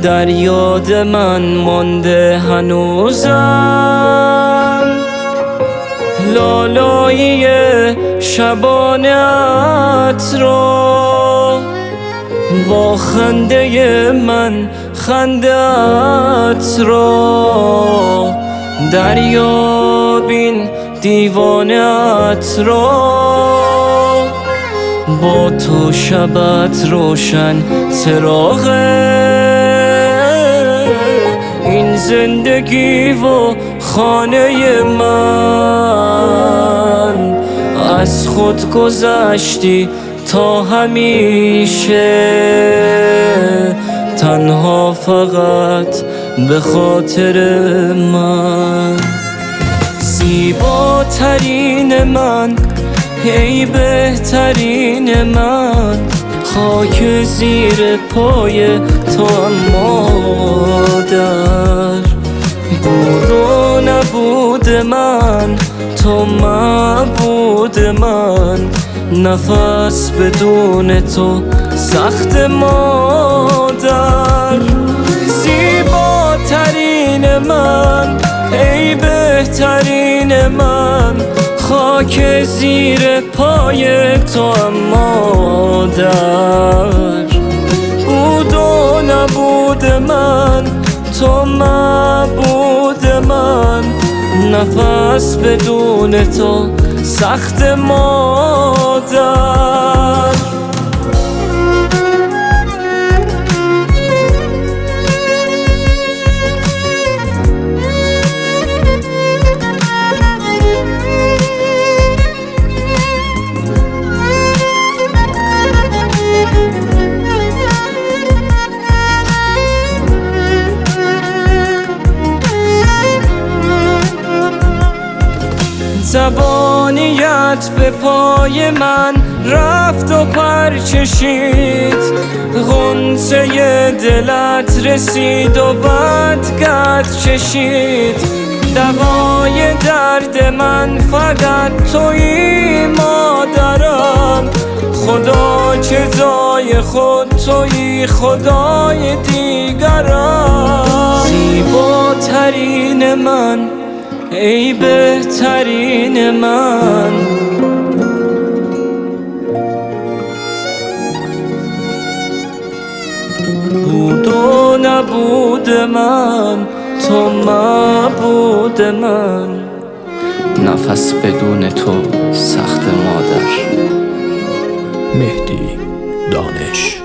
در یاد من مانده هنوزم لالایی شبانت را، با خنده من خندت را، دریا بین دیوانت را، با تو شبت روشن چراغه این زندگی و خانه من. از خود گذشتی تا همیشه، تنها فقط به خاطر من. زیباترین من، ای بهترین من، خاک زیر پای تو هم مادر. بود و نبود من، تو معبود من، نفس بدون تو سخت مادر. زیباترین من، ای بهترین من، خاک زیر پای تو هم مادر. بود و نبود من، تو معبود من، نفس بدون تو سخت مادر. زبانیت به پای من رفت و پرچشید، غنچه دلت رسید و بدگت چشید. دوای درد من فقط تویی مادرم، خدا چه جای خود تویی خدای دیگرم. زیباترین من، ای بهترین من، بود و نبود من، تو معبود من، نفس بدون تو سخت مادر. مهدی دانش.